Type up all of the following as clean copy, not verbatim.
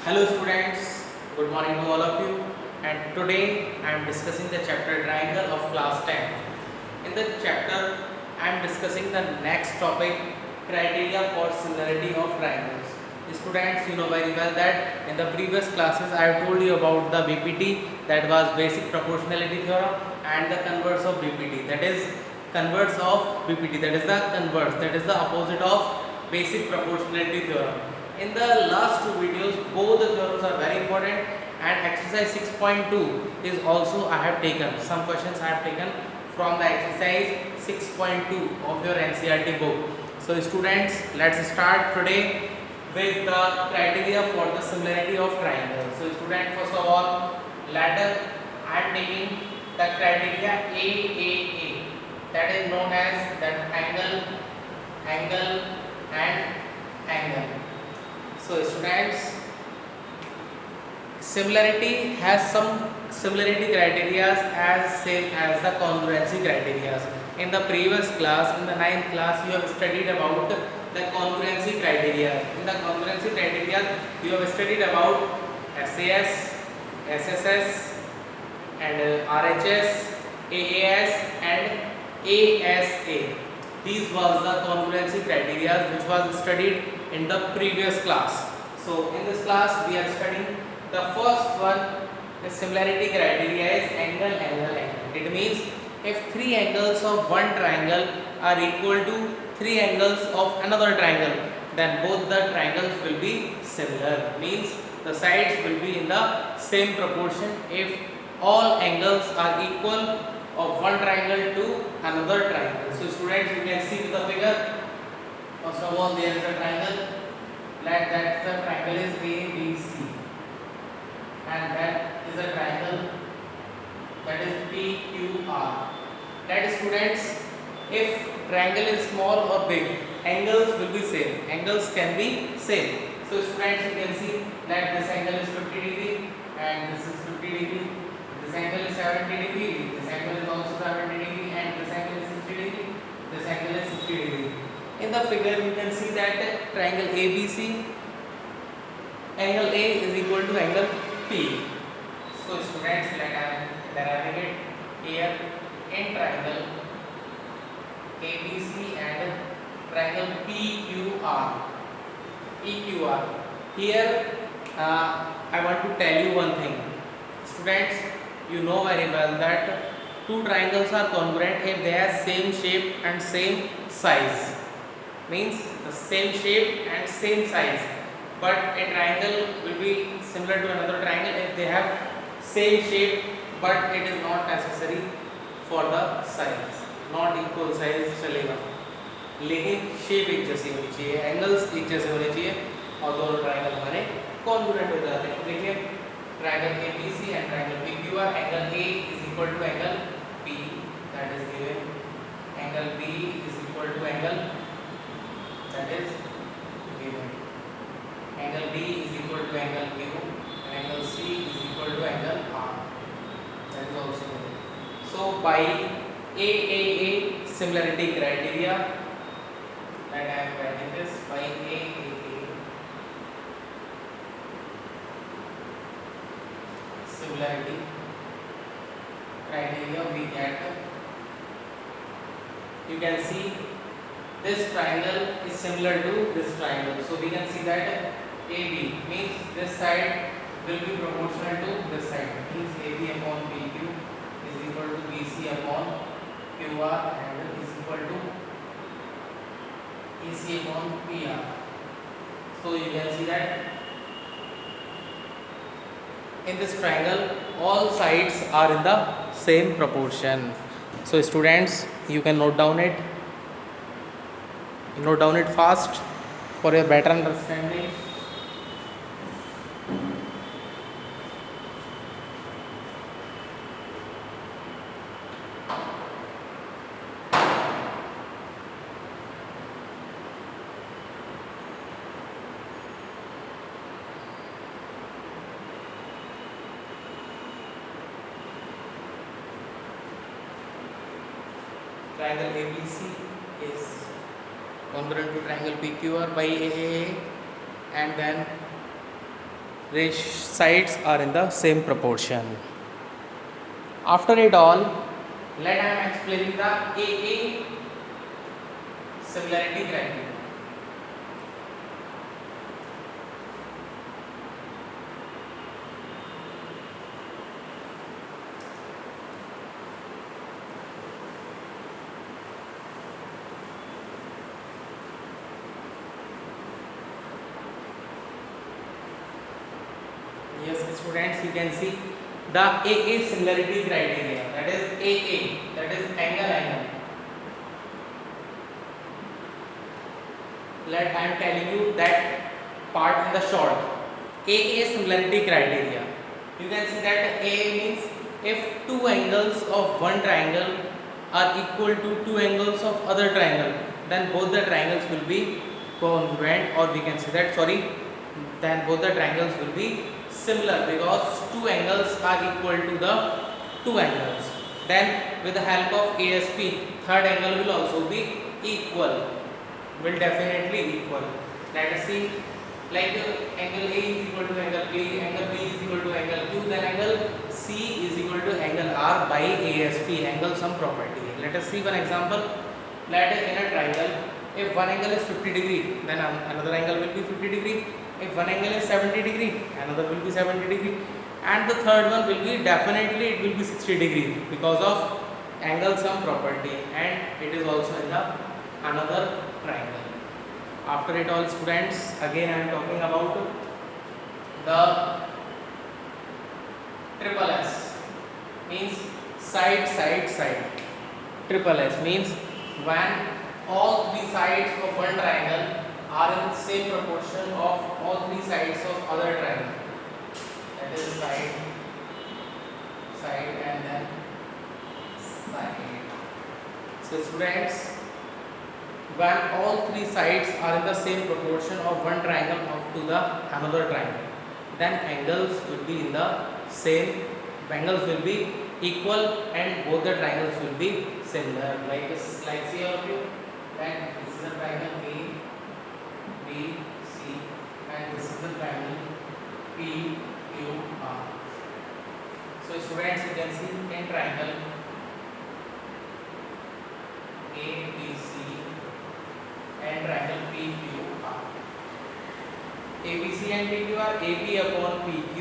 Hello students, good morning to all of you, and today I am discussing the chapter triangle of class 10. In the chapter I am discussing the next topic, criteria for similarity of triangles. Students, you know very well that in the previous classes I have told you about the BPT, that was basic proportionality theorem, and the converse of BPT, that is converse of BPT, that is the converse, that is the opposite of basic proportionality theorem. In the last two videos, both the theorems are very important, and exercise 6.2 is also I have taken. Some questions I have taken from the exercise 6.2 of your NCERT book. So students, let's start today with the criteria for the similarity of triangles. So student, first of all, ladder, I am taking the criteria AAA, that is known as that angle, angle and angle. So students, similarity has some similarity criteria as same as the congruency criteria. In the previous class, in the 9th class, you have studied about the congruency criteria. In the congruency criteria, you have studied about SAS, SSS, and RHS, AAS, and ASA. These was the congruency criteria which was studied in the previous class. So in this class we are studying the first one. The similarity criteria is angle, angle, angle. It means if three angles of one triangle are equal to three angles of another triangle, then both the triangles will be similar. Means the sides will be in the same proportion if all angles are equal of one triangle to another triangle. So students, you can see with the figure. First of all, there is a triangle. Like that the triangle is ABC, and that is a triangle that is PQR. That students, if triangle is small or big, angles will be same. Angles can be same. So students, you can see that this angle is 50 degree and this is 50 degree. This angle is 70 degree. This angle is also 70 degree, and this angle is 60 degree. This angle is 60 degree. In the figure, you can see that triangle ABC, angle A is equal to angle P. So students, let I derive it here in triangle ABC and triangle PQR. PQR. Here, I want to tell you one thing. Students, you know very well that two triangles are congruent if they have same shape and same size. Means the same shape and same size, but a triangle will be similar to another triangle if they have same shape, but it is not necessary for the size, not equal size चलेगा, लेकिन shape एक जैसी होनी चाहिए, angles एक जैसे होने चाहिए, और दोनों ट्राइंगल हमारे कॉन्ग्रुएंट हो जाते हैं. देखिए triangle ABC and triangle PQR, angle A is equal to angle P, that is given, angle B is equal to angle, that is given, angle D is equal to angle Q, and angle C is equal to angle R, that is also given. So by AAA similarity criteria, that I am writing this, by AAA similarity criteria, we get, you can see this triangle is similar to this triangle. So we can see that AB means this side will be proportional to this side. Means AB upon PQ is equal to BC upon QR, and is equal to AC upon PR. So you can see that in this triangle all sides are in the same proportion. So students, you can note down it. Note down it fast for your better understanding. Triangle ABC is congruent to triangle PQR by AAA, and then sides are in the same proportion. After it all, let I am explaining the AA similarity criteria. Yes, students, you can see the AA similarity criteria. That is AA, that is angle. Let I am telling you that part in the short. AA similarity criteria. You can see that A means if two angles of one triangle are equal to two angles of other triangle, then both the triangles will be congruent, or we can say that, sorry, then both the triangles will be similar, because two angles are equal to the two angles. Then with the help of ASP, third angle will also be equal, will definitely equal. Let us see, like angle A is equal to angle B, angle B is equal to angle Q, then angle C is equal to angle R by ASP, angle sum property. Let us see one example. Let in a triangle, if one angle is 50 degree, then another angle will be 50 degree. If one angle is 70 degree, another will be 70 degree, and the third one will be definitely it will be 60 degree because of angle sum property, and it is also in the another triangle. After it all, students, again I am talking about the triple S, means side side side. Triple S means when all three sides of one triangle are in same proportion of all three sides of other triangle. That is side, side, and then side. So students, when all three sides are in the same proportion of one triangle of to the another triangle, then angles will be in the same, angles will be equal, and both the triangles will be similar. Like this, like see all of you, then this is a triangle A, B, C, and this is the triangle P, Q, R. So students, you can see in triangle A, B, C, and triangle P, Q, R. ABC and PQ are AB upon PQ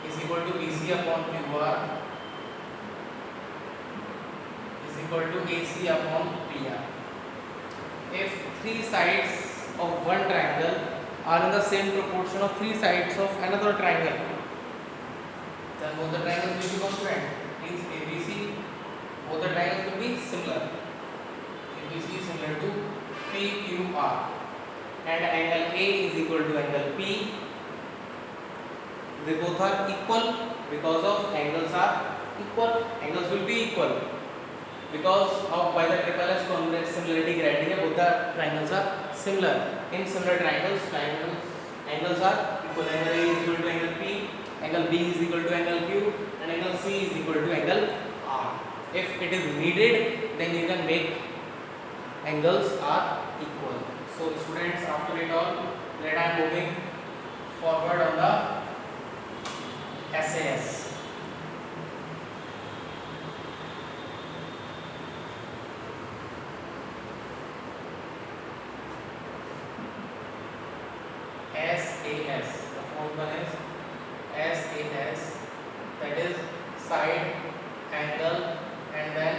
is equal to BC upon QR is equal to AC upon PR. If three sides of one triangle are in the same proportion of three sides of another triangle, then both the triangles will be congruent. Means ABC, both the triangles will be similar. ABC is similar to PQR, and angle A is equal to angle P. They both are equal because of angles are equal. Angles will be equal because of by the triple S congruence similarity criteria. Both the triangles are similar. In similar triangles, angles are equal. Angle A is equal to angle P, angle B is equal to angle Q, and angle C is equal to angle R. If it is needed, then you can make angles are equal. So students, after it all, let I am moving forward on the SAS. SAS. The fourth one is SAS. That is side, angle, and then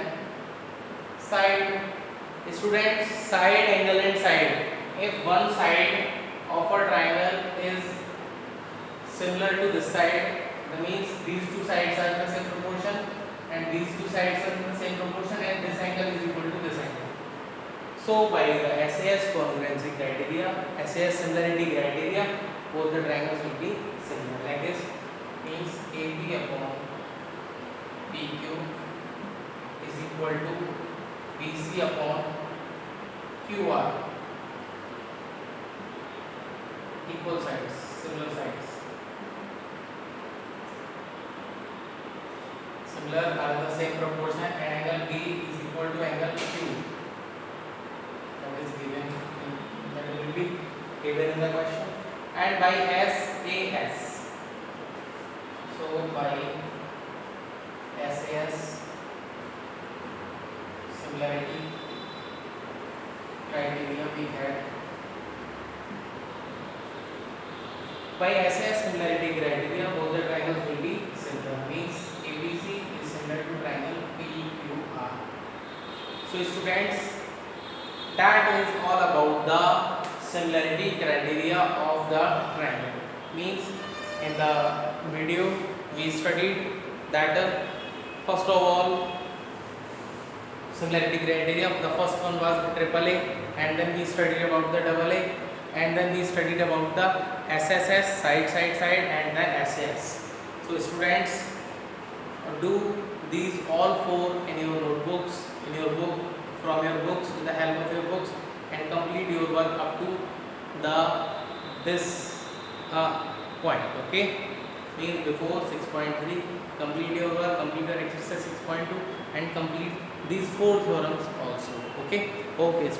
side. Students, side, angle, and side. If one side of a triangle is similar to this side, that means these two sides are in the same proportion, and these two sides are in the same proportion, and this angle is equal to this angle. So by the SAS congruency criteria, SAS similarity criteria, both the triangles will be similar. Like this means AB upon PQ is equal to BC upon QR. Equal sides, similar sides. Similar are the same proportion, and angle B is equal to angle Q. That is given in the be given in the question. And by SAS, so by SAS similarity criteria we had, by SAS similarity criteria both the triangles will be similar, means ABC is similar to triangle PQR. So students, that is all about the similarity criteria of the triangle. Means in the video we studied that first of all similarity criteria. The first one was AAA, and then we studied about the AA, and then we studied about the SSS, side, and then SAS. So students, do these all four in your notebooks, in your book, from your books, with the help of your books, and complete your work up to the this point. Okay, means before 6.3, complete your work, complete your exercise 6.2, and complete these four theorems also. Okay, students.